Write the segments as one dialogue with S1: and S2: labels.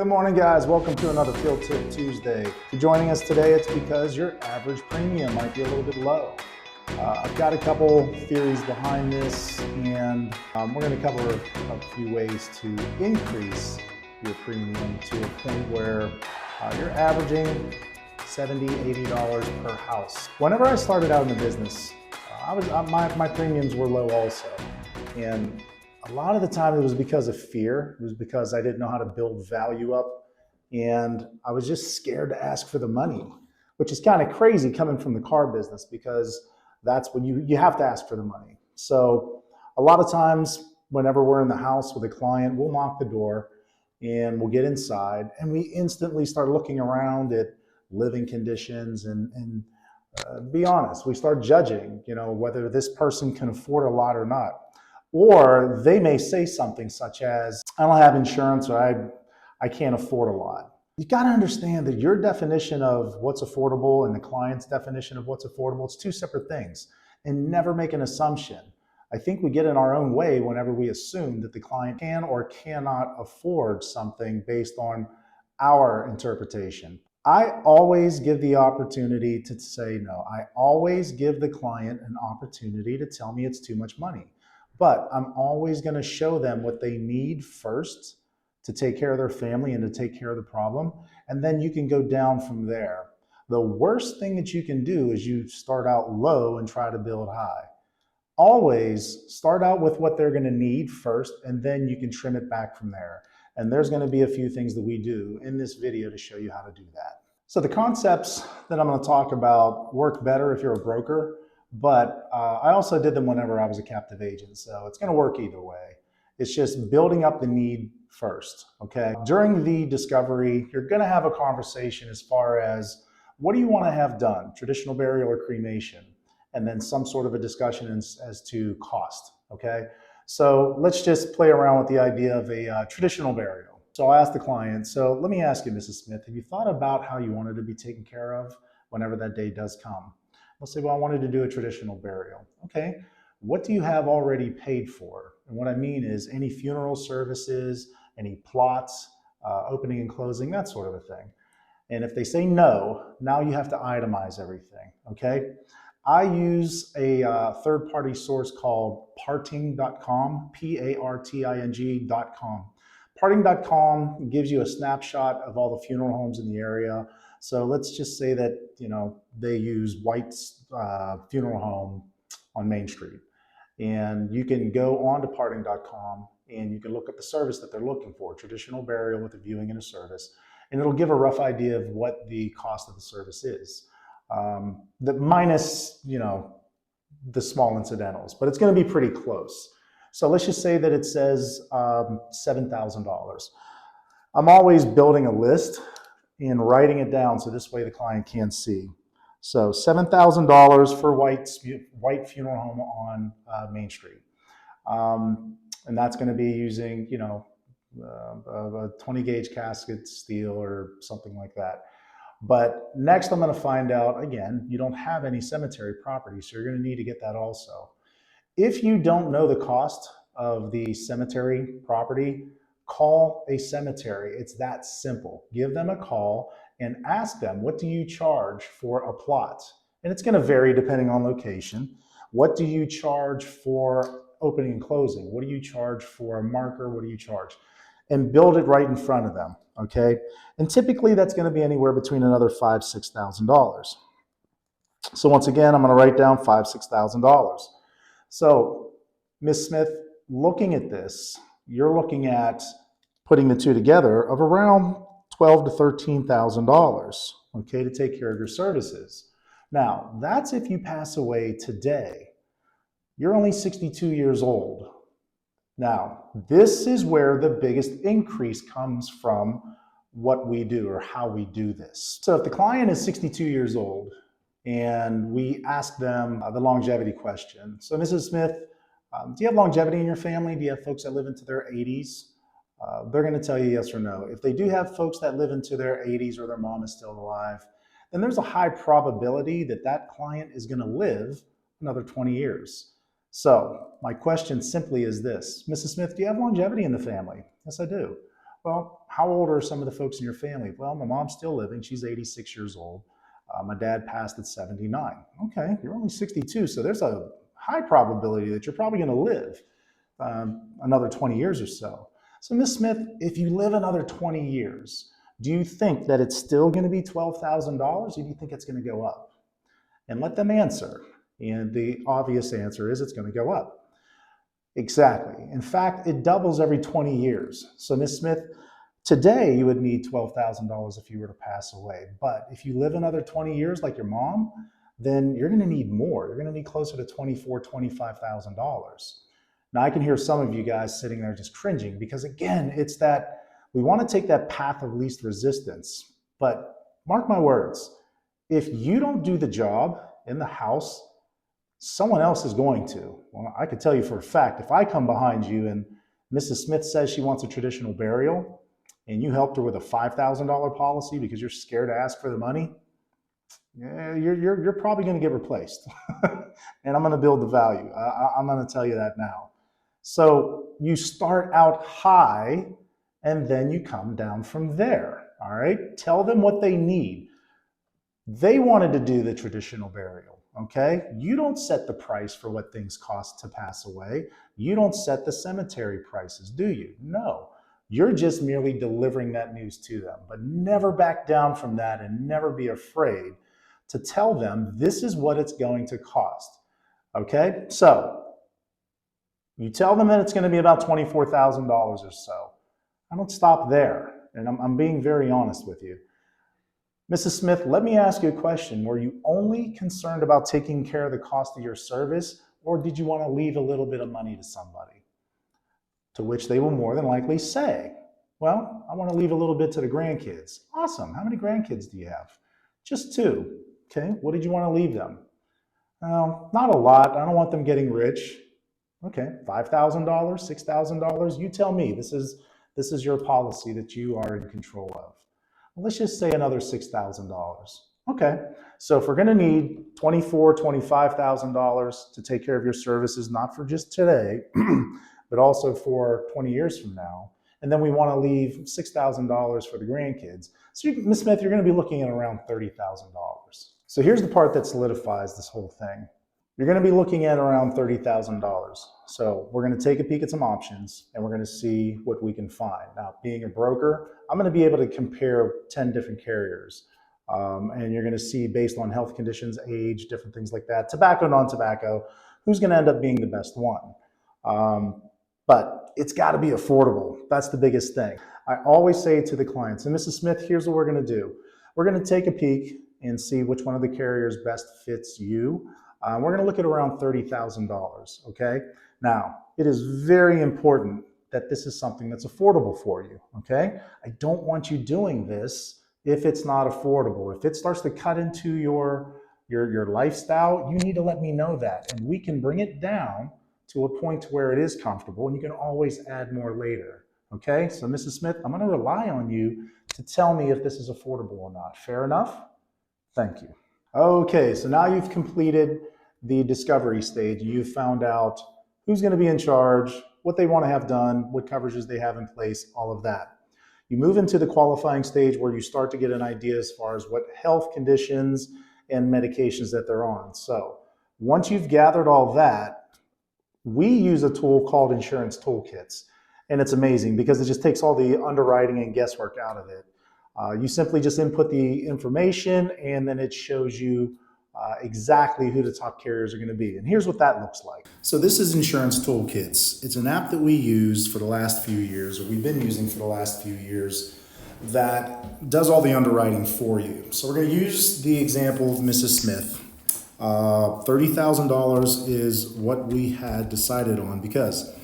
S1: Good morning, guys. Welcome to another Field Tip Tuesday. If you're joining us today, it's because your average premium might be a little bit low. I've got a couple theories behind this, and we're going to cover a few ways to increase your premium to a point where you're averaging $70, $80 per house. Whenever I started out in the business, my premiums were low also. And a lot of the time it was because of fear. It was because I didn't know how to build value up. And I was just scared to ask for the money, which is kind of crazy coming from the car business, because that's when you have to ask for the money. So a lot of times whenever we're in the house with a client, we'll knock the door and we'll get inside and we instantly start looking around at living conditions and be honest, we start judging, whether this person can afford a lot or not. Or they may say something such as, I don't have insurance, or I can't afford a lot. You got to understand that your definition of what's affordable and the client's definition of what's affordable, it's two separate things. And never make an assumption. I think we get in our own way whenever we assume that the client can or cannot afford something based on our interpretation. I always give the opportunity to say no. I always give the client an opportunity to tell me it's too much money. But I'm always going to show them what they need first to take care of their family and to take care of the problem. And then you can go down from there. The worst thing that you can do is you start out low and try to build high. Always start out with what they're going to need first, and then you can trim it back from there. And there's going to be a few things that we do in this video to show you how to do that. So the concepts that I'm going to talk about work better if you're a broker. But I also did them whenever I was a captive agent. So it's going to work either way. It's just building up the need first, okay? During the discovery, you're going to have a conversation as far as what do you want to have done, traditional burial or cremation? And then some sort of a discussion as to cost, okay? So let's just play around with the idea of a traditional burial. So I asked the client, so let me ask you, Mrs. Smith, have you thought about how you wanted to be taken care of whenever that day does come? They'll say, well, I wanted to do a traditional burial. Okay, what do you have already paid for? And what I mean is any funeral services, any plots, opening and closing, that sort of a thing. And if they say no, now you have to itemize everything, okay? I use a third-party source called parting.com, Parting.com. Parting.com gives you a snapshot of all the funeral homes in the area. So let's just say that, they use White's funeral home on Main Street. And you can go on to parting.com and you can look at the service that they're looking for, traditional burial with a viewing and a service. And it'll give a rough idea of what the cost of the service is. The minus, the small incidentals, but it's going to be pretty close. So let's just say that it says $7,000. I'm always building a list and writing it down so this way the client can see. So $7,000 for White Funeral Home on Main Street. And that's going to be using, a 20 gauge casket steel or something like that. But next I'm going to find out, again, you don't have any cemetery property, so you're going to need to get that also. If you don't know the cost of the cemetery property, call a cemetery. It's that simple. Give them a call and ask them, what do you charge for a plot? And it's going to vary depending on location. What do you charge for opening and closing? What do you charge for a marker? What do you charge? And build it right in front of them, okay? And typically that's going to be anywhere between another $5,000, $6,000. So once again, I'm going to write down $5,000, $6,000. So Ms. Smith, looking at this, you're looking at putting the two together of around $12,000 to $13,000, okay, to take care of your services. Now, that's if you pass away today. You're only 62 years old. Now, this is where the biggest increase comes from what we do or how we do this. So if the client is 62 years old and we ask them the longevity question. So Mrs. Smith, do you have longevity in your family? Do you have folks that live into their 80s? They're going to tell you yes or no. If they do have folks that live into their 80s or their mom is still alive, then there's a high probability that that client is going to live another 20 years. So my question simply is this: Mrs. Smith, do you have longevity in the family? Yes, I do. Well, how old are some of the folks in your family? Well, my mom's still living. She's 86 years old. My dad passed at 79. Okay, you're only 62, so there's a high probability that you're probably going to live another 20 years or so. So, Ms. Smith, if you live another 20 years, do you think that it's still going to be $12,000, or do you think it's going to go up? And let them answer. And the obvious answer is it's going to go up. Exactly. In fact, it doubles every 20 years. So, Ms. Smith, today you would need $12,000 if you were to pass away. But if you live another 20 years like your mom, then you're going to need more. You're going to need closer to $24,000, $25,000. Now, I can hear some of you guys sitting there just cringing because, again, it's that we want to take that path of least resistance. But mark my words, if you don't do the job in the house, someone else is going to. Well, I could tell you for a fact, if I come behind you and Mrs. Smith says she wants a traditional burial and you helped her with a $5,000 policy because you're scared to ask for the money, yeah, you're probably going to get replaced. And I'm going to build the value. I'm going to tell you that now. So you start out high and then you come down from there. All right. Tell them what they need. They wanted to do the traditional burial. Okay. You don't set the price for what things cost to pass away. You don't set the cemetery prices, do you? No. You're just merely delivering that news to them. But never back down from that and never be afraid to tell them this is what it's going to cost. Okay. So you tell them that it's going to be about $24,000 or so. I don't stop there. And I'm being very honest with you. Mrs. Smith, let me ask you a question. Were you only concerned about taking care of the cost of your service, or did you want to leave a little bit of money to somebody? To which they will more than likely say, well, I want to leave a little bit to the grandkids. Awesome. How many grandkids do you have? Just 2. Okay. What did you want to leave them? Well, not a lot. I don't want them getting rich. Okay. $5,000, $6,000. You tell me. This is your policy that you are in control of. Well, let's just say another $6,000. Okay. So if we're going to need $24,000, $25,000 to take care of your services, not for just today, but also for 20 years from now, and then we want to leave $6,000 for the grandkids. So, Ms. Smith, you're going to be looking at around $30,000. So here's the part that solidifies this whole thing. You're going to be looking at around $30,000. So we're going to take a peek at some options and we're going to see what we can find. Now, being a broker, I'm going to be able to compare 10 different carriers. And you're going to see based on health conditions, age, different things like that, tobacco, non-tobacco, who's going to end up being the best one. But it's got to be affordable. That's the biggest thing. I always say to the clients, and Mrs. Smith, here's what we're going to do. We're going to take a peek and see which one of the carriers best fits you. We're going to look at around $30,000, okay? Now, it is very important that this is something that's affordable for you, okay? I don't want you doing this if it's not affordable. If it starts to cut into your lifestyle, you need to let me know that, and we can bring it down to a point where it is comfortable, and you can always add more later, okay? So, Mrs. Smith, I'm going to rely on you to tell me if this is affordable or not. Fair enough? Thank you. Okay, so now you've completed the discovery stage. You've found out who's going to be in charge, what they want to have done, what coverages they have in place, all of that. You move into the qualifying stage where you start to get an idea as far as what health conditions and medications that they're on. So once you've gathered all that, we use a tool called Insurance Toolkits. And it's amazing because it just takes all the underwriting and guesswork out of it. You simply just input the information and then it shows you exactly who the top carriers are going to be. And here's what that looks like. So this is Insurance Toolkits. It's an app that we use for the last few years, or we've been using for the last few years, that does all the underwriting for you. So we're going to use the example of Mrs. Smith. $30,000 is what we had decided on because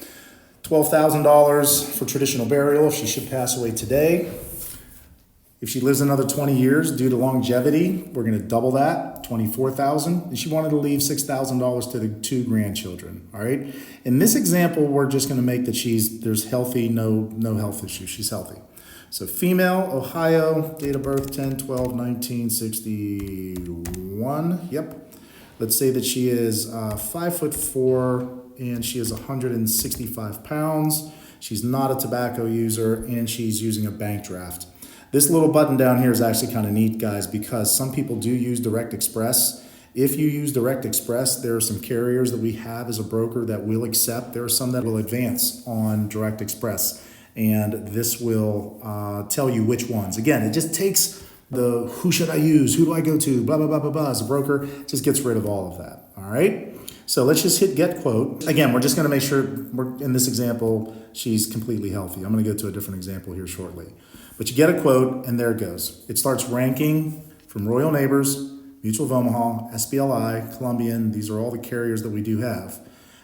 S1: $12,000 for traditional burial if she should pass away today. If she lives another 20 years due to longevity, we're going to double that, $24,000. And she wanted to leave $6,000 to the 2 grandchildren. All right. In this example, we're just going to make that there's healthy, no health issues. She's healthy. So female, Ohio, date of birth 10/12/1961. Yep. Let's say that she is 5'4" and she is 165 pounds. she's not a tobacco user, and she's using a bank draft. This little button down here is actually kind of neat, guys, because some people do use Direct Express. If you use Direct Express, there are some carriers that we have as a broker that will accept. There are some that will advance on Direct Express, and this will tell you which ones. Again, it just takes the who should I use, who do I go to, blah, blah, blah, blah, blah. As a broker, it just gets rid of all of that, all right? So let's just hit get quote. Again, we're just gonna make sure, in this example, she's completely healthy. I'm gonna go to a different example here shortly. But you get a quote, and there it goes. It starts ranking from Royal Neighbors, Mutual of Omaha, SBLI, Columbian. These are all the carriers that we do have.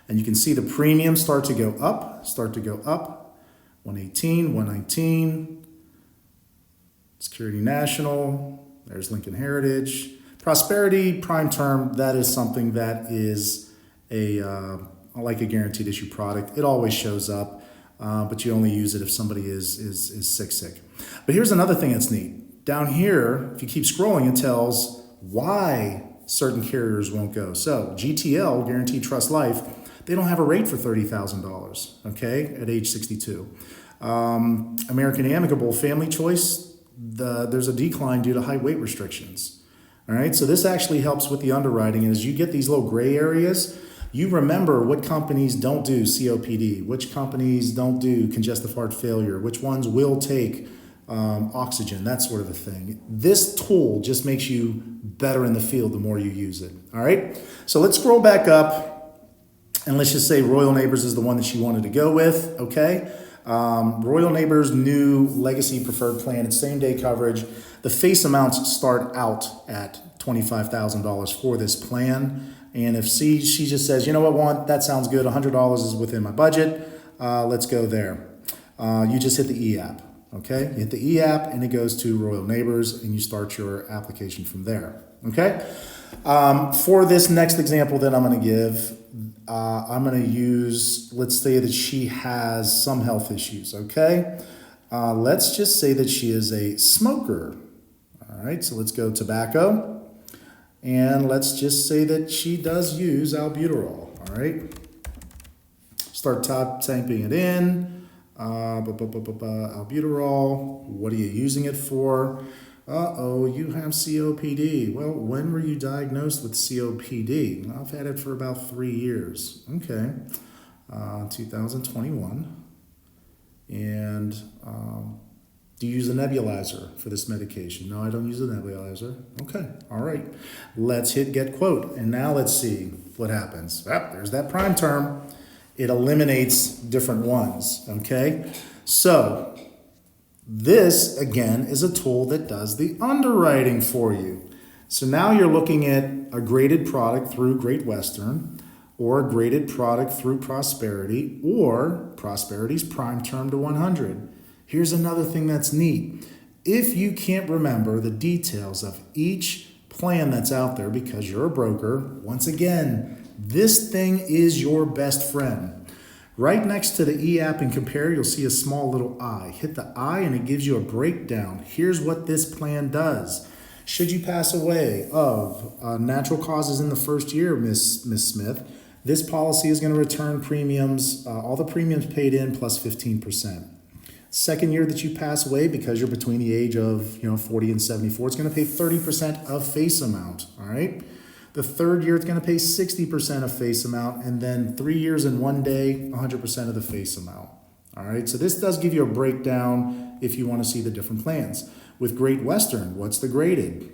S1: And you can see the premiums start to go up, 118, 119, Security National, there's Lincoln Heritage. Prosperity Prime Term, that is something that is like a guaranteed issue product. It always shows up, but you only use it if somebody is sick. But here's another thing that's neat. Down here, if you keep scrolling, it tells why certain carriers won't go. So GTL, Guaranteed Trust Life, they don't have a rate for $30,000, okay, at age 62. American Amicable Family Choice, there's a decline due to height weight restrictions. All right, so this actually helps with the underwriting. As you get these little gray areas, you remember what companies don't do COPD, which companies don't do congestive heart failure, which ones will take oxygen, that sort of a thing. This tool just makes you better in the field the more you use it. All right, so let's scroll back up, and let's just say Royal Neighbors is the one that she wanted to go with, okay? Royal Neighbors' new Legacy Preferred Plan, it's same-day coverage. The face amounts start out at $25,000 for this plan. And if she just says, you know what, that sounds good, $100 is within my budget, let's go there. You just hit the e-app, okay? You hit the e-app and it goes to Royal Neighbors and you start your application from there, okay? For this next example that I'm gonna give, I'm gonna use, let's say that she has some health issues, okay? Let's just say that she is a smoker. All right, so let's go tobacco. And let's just say that she does use albuterol, all right? Start typing it in. Albuterol, what are you using it for? Uh-oh, you have COPD. Well, when were you diagnosed with COPD? I've had it for about 3 years. Okay, 2021. And do you use a nebulizer for this medication? No, I don't use a nebulizer. Okay, all right. Let's hit get quote. And now let's see what happens. There's that prime term. It eliminates different ones, okay? So this, again, is a tool that does the underwriting for you. So now you're looking at a graded product through Great Western, or a graded product through Prosperity, or Prosperity's prime term to 100. Here's another thing that's neat. If you can't remember the details of each plan that's out there because you're a broker, once again, this thing is your best friend. Right next to the e-app and compare, you'll see a small little I. Hit the I and it gives you a breakdown. Here's what this plan does. Should you pass away of natural causes in the first year, Miss Smith, this policy is going to return premiums, all the premiums paid in plus 15%. Second year that you pass away, because you're between the age of 40 and 74, it's going to pay 30% of face amount, all right? The third year, it's going to pay 60% of face amount, and then 3 years and 1 day, 100% of the face amount, all right? So this does give you a breakdown if you want to see the different plans. With Great Western, what's the graded?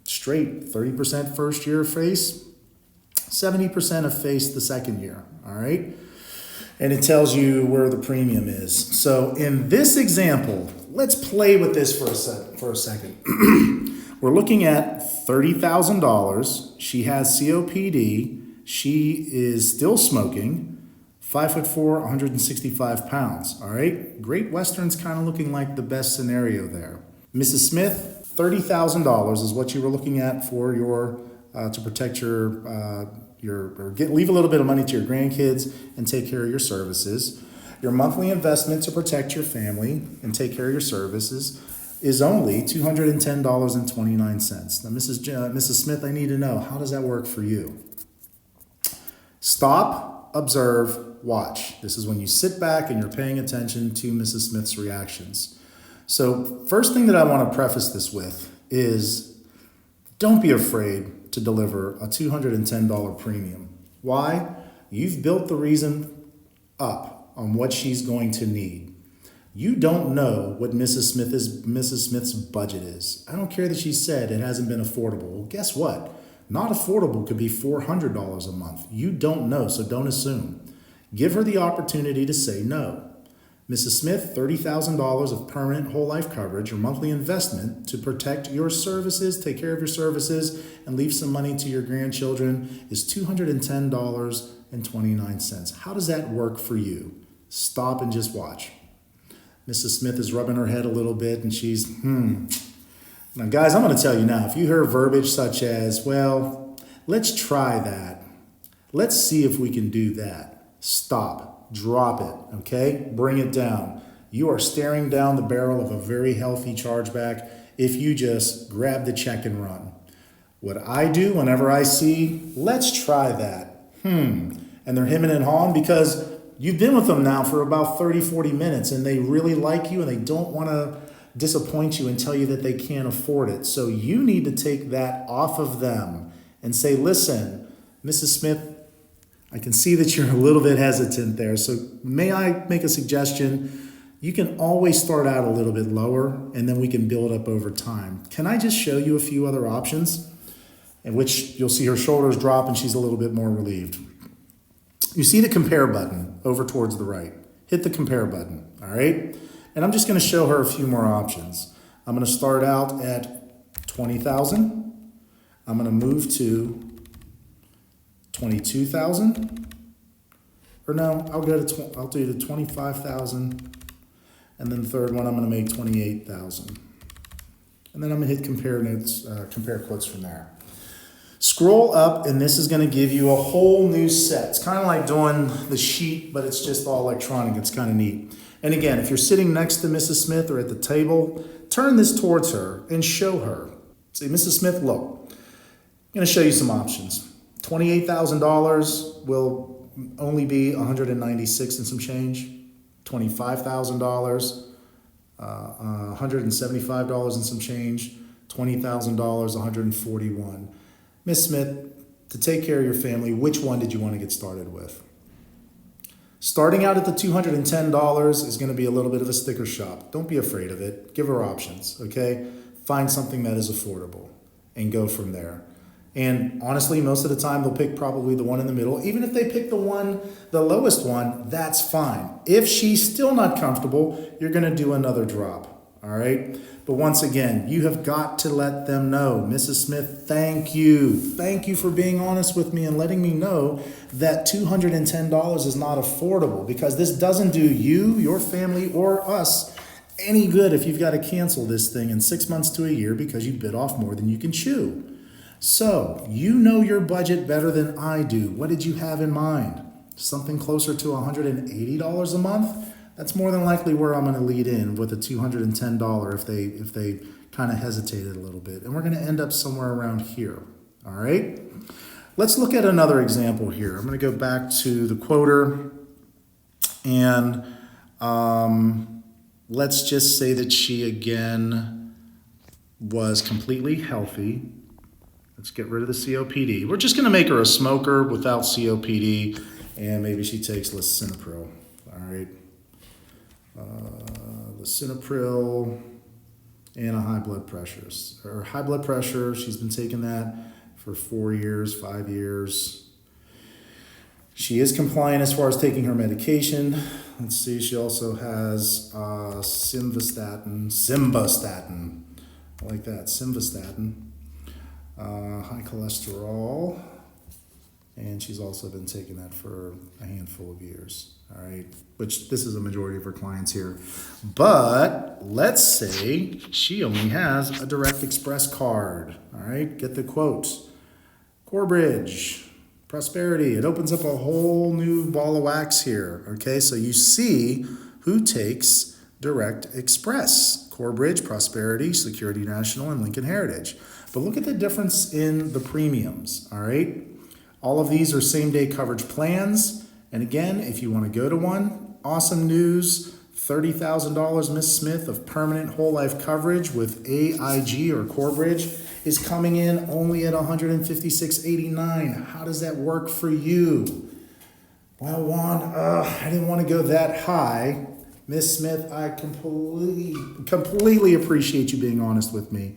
S1: Straight, 30% first year of face, 70% of face the second year, all right? And it tells you where the premium is. So in this example, let's play with this for a second. We're looking at $30,000. She has COPD. She is still smoking. 5'4", 165 pounds. All right. Great Western's kind of looking like the best scenario there. Mrs. Smith, $30,000 is what you were looking at for your to protect leave a little bit of money to your grandkids and take care of your services. Your monthly investment to protect your family and take care of your services is only $210.29. Now, Mrs. Smith, I need to know, how does that work for you? Stop, observe, watch. This is when you sit back and you're paying attention to Mrs. Smith's reactions. So first thing that I want to preface this with is don't be afraid to deliver a $210 premium. Why? You've built the reason up on what she's going to need. You don't know what Mrs. Smith's budget is. I don't care that she said it hasn't been affordable. Well, guess what? Not affordable could be $400 a month. You don't know, so don't assume. Give her the opportunity to say no. Mrs. Smith, $30,000 of permanent whole life coverage or monthly investment to protect your services, take care of your services, and leave some money to your grandchildren is $210.29. How does that work for you? Stop and just watch. Mrs. Smith is rubbing her head a little bit and she's, Now, guys, I'm going to tell you now, if you hear verbiage such as, well, let's try that. Let's see if we can do that. Stop. Drop it. Okay? Bring it down. You are staring down the barrel of a very healthy chargeback if you just grab the check and run. What I do whenever I see, let's try that. And they're hemming and hawing because you've been with them now for about 30, 40 minutes and they really like you and they don't want to disappoint you and tell you that they can't afford it. So you need to take that off of them and say, listen, Mrs. Smith, I can see that you're a little bit hesitant there. So may I make a suggestion? You can always start out a little bit lower and then we can build up over time. Can I just show you a few other options in which you'll see her shoulders drop and she's a little bit more relieved? You see the compare button over towards the right. Hit the compare button, all right? And I'm just going to show her a few more options. I'm going to start out at $20,000. I'm going to move to $22,000. Or no, I'll do the $25,000. And then the third one, I'm going to make $28,000. And then I'm going to hit compare notes, compare quotes from there. Scroll up, and this is going to give you a whole new set. It's kind of like doing the sheet, but it's just all electronic. It's kind of neat. And again, if you're sitting next to Mrs. Smith or at the table, turn this towards her and show her. Say, Mrs. Smith, look, I'm going to show you some options. $28,000 will only be $196 and some change. $25,000, $175 and some change. $20,000, $141. Miss Smith, to take care of your family, which one did you want to get started with? Starting out at the $210 is going to be a little bit of a sticker shock. Don't be afraid of it. Give her options, okay? Find something that is affordable and go from there. And honestly, most of the time, they'll pick probably the one in the middle. Even if they pick the lowest one, that's fine. If she's still not comfortable, you're going to do another drop, all right? But once again, you have got to let them know, Mrs. Smith, thank you. Thank you for being honest with me and letting me know that $210 is not affordable, because this doesn't do you, your family, or us any good if you've got to cancel this thing in 6 months to a year because you bit off more than you can chew. So you know your budget better than I do. What did you have in mind? Something closer to $180 a month? That's more than likely where I'm going to lead in with a $210 if they kind of hesitated a little bit. And we're going to end up somewhere around here. All right? Let's look at another example here. I'm going to go back to the quoter, and let's just say that she again was completely healthy. Let's get rid of the COPD. We're just going to make her a smoker without COPD, and maybe she takes lisinopril. All right. Lisinopril and a high blood pressure. Her high blood pressure, she's been taking that for 4 years, 5 years. She is compliant as far as taking her medication. Let's see, she also has simvastatin. I like that, simvastatin. High cholesterol. And she's also been taking that for a handful of years. All right, which this is a majority of her clients here. But let's say she only has a Direct Express card. All right, get the quotes. Corebridge, Prosperity. It opens up a whole new ball of wax here. Okay, so you see who takes Direct Express. Corebridge, Prosperity, Security National, and Lincoln Heritage. But look at the difference in the premiums. All right, all of these are same-day coverage plans. And again, if you want to go to one, awesome news. $30,000 Miss Smith of permanent whole life coverage with AIG or Corebridge is coming in only at $156.89. How does that work for you? Well, Juan, I didn't want to go that high. Miss Smith, I completely appreciate you being honest with me.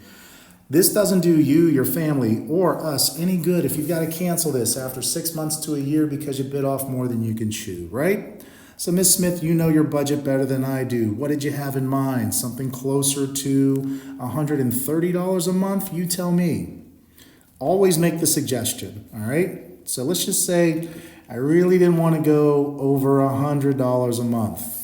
S1: This doesn't do you, your family, or us any good if you've got to cancel this after 6 months to a year because you bit off more than you can chew, right? So, Miss Smith, you know your budget better than I do. What did you have in mind? Something closer to $130 a month? You tell me. Always make the suggestion, all right? So let's just say I really didn't want to go over $100 a month.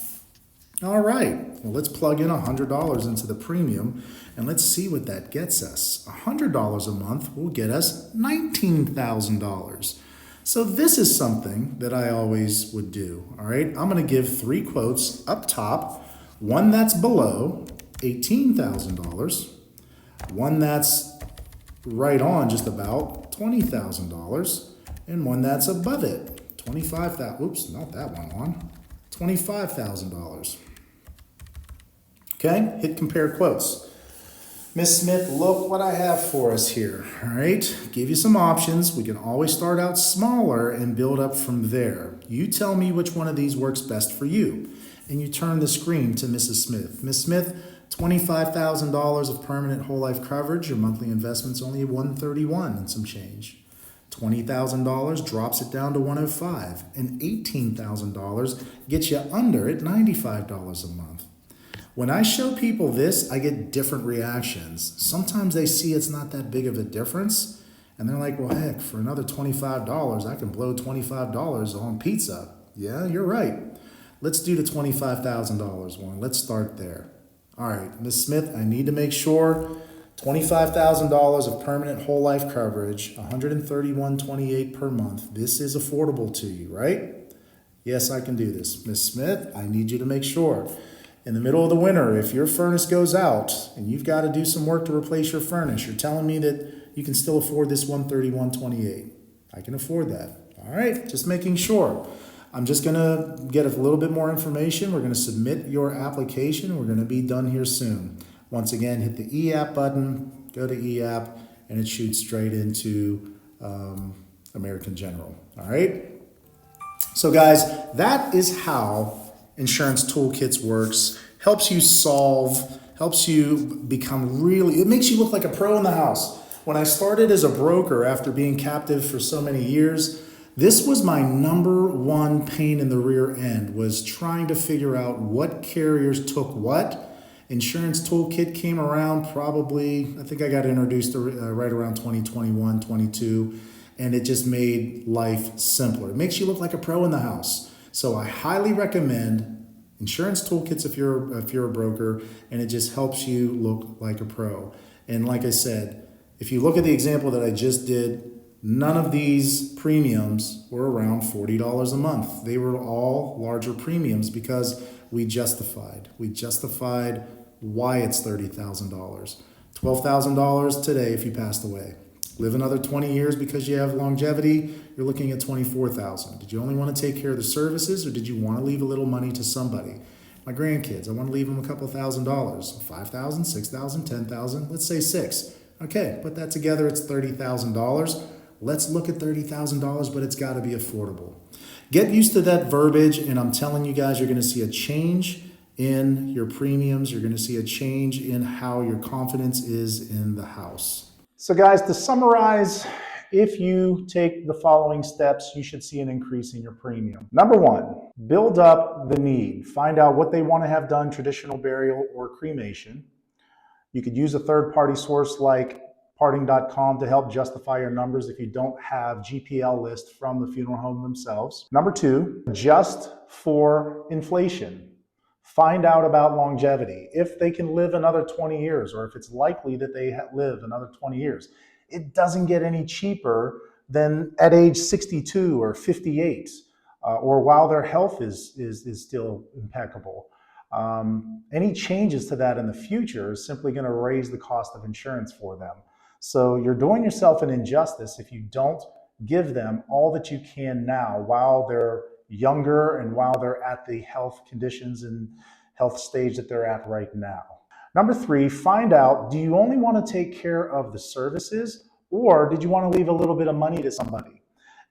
S1: All right, well, let's plug in $100 into the premium and let's see what that gets us. $100 a month will get us $19,000. So this is something that I always would do, all right? I'm gonna give 3 quotes up top, one that's below $18,000, one that's right on just about $20,000, and one that's above it, $25,000, oops, not that one, $25,000. Okay, hit compare quotes. Miss Smith, look what I have for us here, all right? Give you some options. We can always start out smaller and build up from there. You tell me which one of these works best for you. And you turn the screen to Mrs. Smith. Miss Smith, $25,000 of permanent whole life coverage. Your monthly investment's only $131 and some change. $20,000 drops it down to $105, and $18,000 gets you under at $95 a month. When I show people this, I get different reactions. Sometimes they see it's not that big of a difference, and they're like, well, heck, for another $25, I can blow $25 on pizza. Yeah, you're right. Let's do the $25,000 one. Let's start there. All right, Ms. Smith, I need to make sure $25,000 of permanent whole life coverage, $131.28 per month. This is affordable to you, right? Yes, I can do this. Ms. Smith, I need you to make sure. In the middle of the winter, if your furnace goes out and you've got to do some work to replace your furnace, you're telling me that you can still afford this $131.28. I can afford that. All right, just making sure. I'm just going to get a little bit more information. We're going to submit your application. We're going to be done here soon. Once again, hit the eApp button, go to eApp, and it shoots straight into American General. All right? So guys, that is how Insurance Toolkits works. Helps you solve, helps you become really, it makes you look like a pro in the house. When I started as a broker after being captive for so many years, this was my number one pain in the rear end, was trying to figure out what carriers took what. Insurance Toolkit came around probably, I think I got introduced to, right around 2021, 22, and it just made life simpler. It makes you look like a pro in the house. So I highly recommend Insurance Toolkits if you're a broker, and it just helps you look like a pro. And like I said, if you look at the example that I just did, none of these premiums were around $40 a month. They were all larger premiums because we justified why it's $30,000. $12,000 today if you passed away. Live another 20 years because you have longevity, you're looking at $24,000. Did you only want to take care of the services, or did you want to leave a little money to somebody? My grandkids, I want to leave them a couple $1,000, $5,000, $6,000, $10,000, let's say $6,000. Okay, put that together, it's $30,000. Let's look at $30,000, but it's got to be affordable. Get used to that verbiage, and I'm telling you guys, you're going to see a change in your premiums. You're going to see a change in how your confidence is in the house. So guys, to summarize, if you take the following steps, you should see an increase in your premium. Number one, build up the need. Find out what they want to have done, traditional burial or cremation. You could use a third-party source like parting.com to help justify your numbers if you don't have GPL list from the funeral home themselves. Number two, adjust for inflation. Find out about longevity. If they can live another 20 years, or if it's likely that they live another 20 years. It doesn't get any cheaper than at age 62 or 58, or while their health is still impeccable. Any changes to that in the future is simply going to raise the cost of insurance for them. So you're doing yourself an injustice if you don't give them all that you can now while they're younger and while they're at the health conditions and health stage that they're at right now. Number three, find out, do you only want to take care of the services, or did you want to leave a little bit of money to somebody?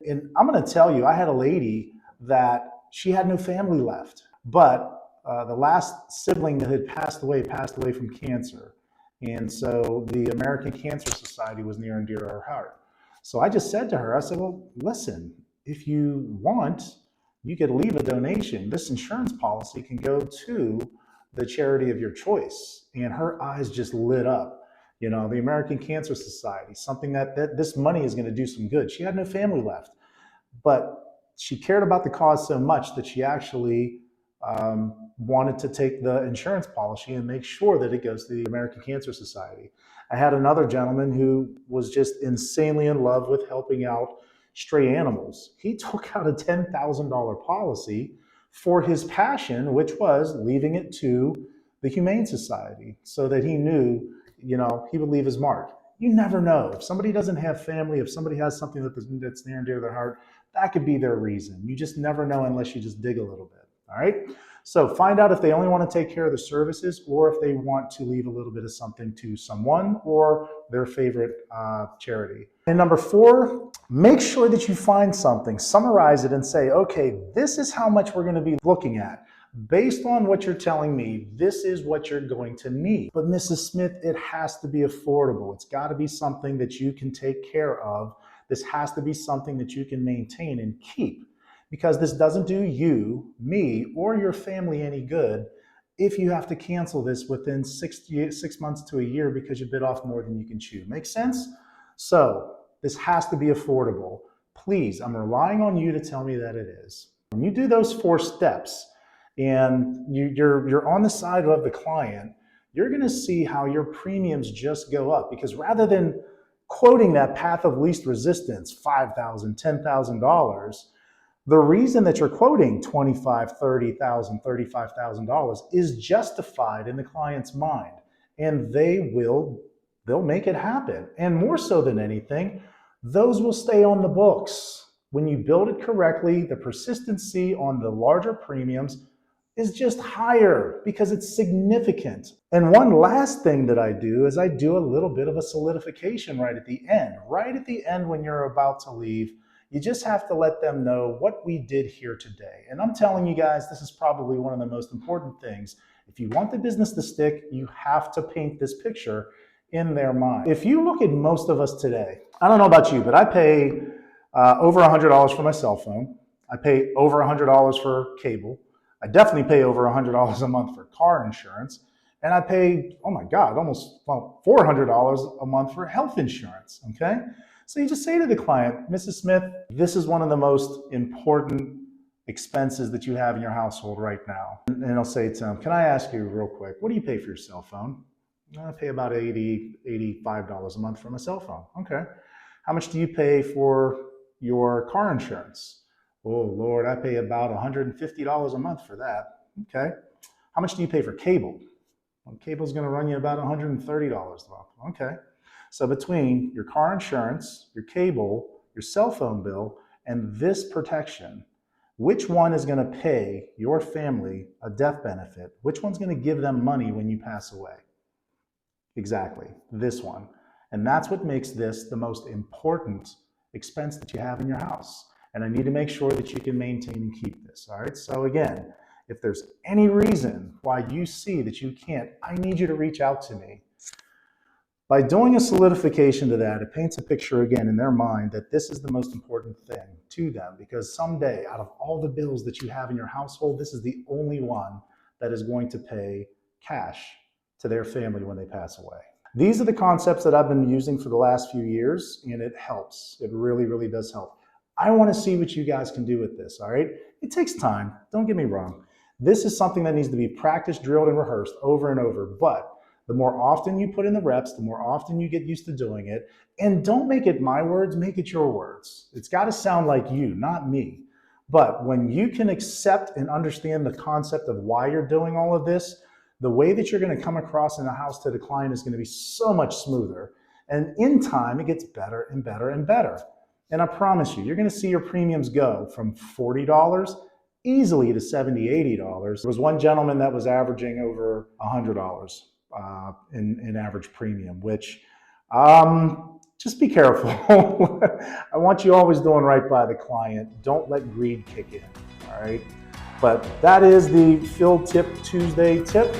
S1: And I'm going to tell you, I had a lady that she had no family left, but the last sibling that had passed away from cancer. And so the American Cancer Society was near and dear to her heart. So I just said to her, I said, well, listen, if you want, you could leave a donation. This insurance policy can go to the charity of your choice. And her eyes just lit up. You know, the American Cancer Society, something that this money is going to do some good. She had no family left, but she cared about the cause so much that she actually wanted to take the insurance policy and make sure that it goes to the American Cancer Society. I had another gentleman who was just insanely in love with helping out stray animals. He took out a $10,000 policy for his passion, which was leaving it to the Humane Society so that he knew, you know, he would leave his mark. You never know. If somebody doesn't have family, if somebody has something that's near and dear to their heart, that could be their reason. You just never know unless you just dig a little bit. All right. So find out if they only want to take care of the services or if they want to leave a little bit of something to someone or their favorite charity. And number four, make sure that you find something, summarize it and say, okay, this is how much we're going to be looking at. Based on what you're telling me, this is what you're going to need. But Mrs. Smith, it has to be affordable. It's got to be something that you can take care of. This has to be something that you can maintain and keep. Because this doesn't do you, me, or your family any good if you have to cancel this within 6 months to a year because you bit off more than you can chew. Make sense? So this has to be affordable. Please, I'm relying on you to tell me that it is. When you do those 4 steps and you're on the side of the client, you're going to see how your premiums just go up. Because rather than quoting that path of least resistance, $5,000, $10,000, the reason that you're quoting $25,000, $30,000, $35,000 is justified in the client's mind, and they'll make it happen. And more so than anything, those will stay on the books. When you build it correctly, the persistency on the larger premiums is just higher because it's significant. And one last thing that I do is I do a little bit of a solidification right at the end. Right at the end when you're about to leave, you just have to let them know what we did here today. And I'm telling you guys, this is probably one of the most important things. If you want the business to stick, you have to paint this picture in their mind. If you look at most of us today, I don't know about you, but I pay over $100 for my cell phone. I pay over $100 for cable. I definitely pay over $100 a month for car insurance. And I pay, oh my God, almost $400 a month for health insurance, okay? So you just say to the client, Mrs. Smith, this is one of the most important expenses that you have in your household right now. And I'll say to them, can I ask you real quick, what do you pay for your cell phone? I pay about $80, $85 a month for my cell phone. Okay. How much do you pay for your car insurance? Oh Lord, I pay about $150 a month for that. Okay. How much do you pay for cable? Well, cable's going to run you about $130 a month. Okay. So between your car insurance, your cable, your cell phone bill, and this protection, which one is going to pay your family a death benefit? Which one's going to give them money when you pass away? Exactly, this one. And that's what makes this the most important expense that you have in your house. And I need to make sure that you can maintain and keep this, all right? So again, if there's any reason why you see that you can't, I need you to reach out to me. By doing a solidification to that, it paints a picture again in their mind that this is the most important thing to them, because someday, out of all the bills that you have in your household, this is the only one that is going to pay cash to their family when they pass away. These are the concepts that I've been using for the last few years, and it helps. It really, really does help. I want to see what you guys can do with this, all right? It takes time, don't get me wrong. This is something that needs to be practiced, drilled, and rehearsed over and over, but the more often you put in the reps, the more often you get used to doing it. And don't make it my words, make it your words. It's got to sound like you, not me. But when you can accept and understand the concept of why you're doing all of this, the way that you're going to come across in the house to the client is going to be so much smoother. And in time, it gets better and better and better. And I promise you, you're going to see your premiums go from $40 easily to $70, $80. There was one gentleman that was averaging over $100 in average premium, which just be careful. I want you always doing right by the client. Don't let greed kick in, all right? But that is the Field Tip Tuesday tip,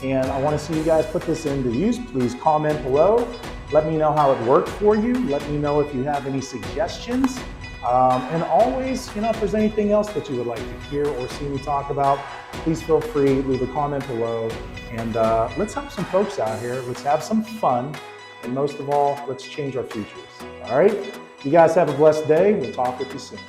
S1: and I want to see you guys put this into use. Please comment below. Let me know how it worked for you. Let me know if you have any suggestions. And always, if there's anything else that you would like to hear or see me talk about, please feel free, leave a comment below. And let's help some folks out here. Let's have some fun. And most of all, let's change our futures. All right? You guys have a blessed day. We'll talk with you soon.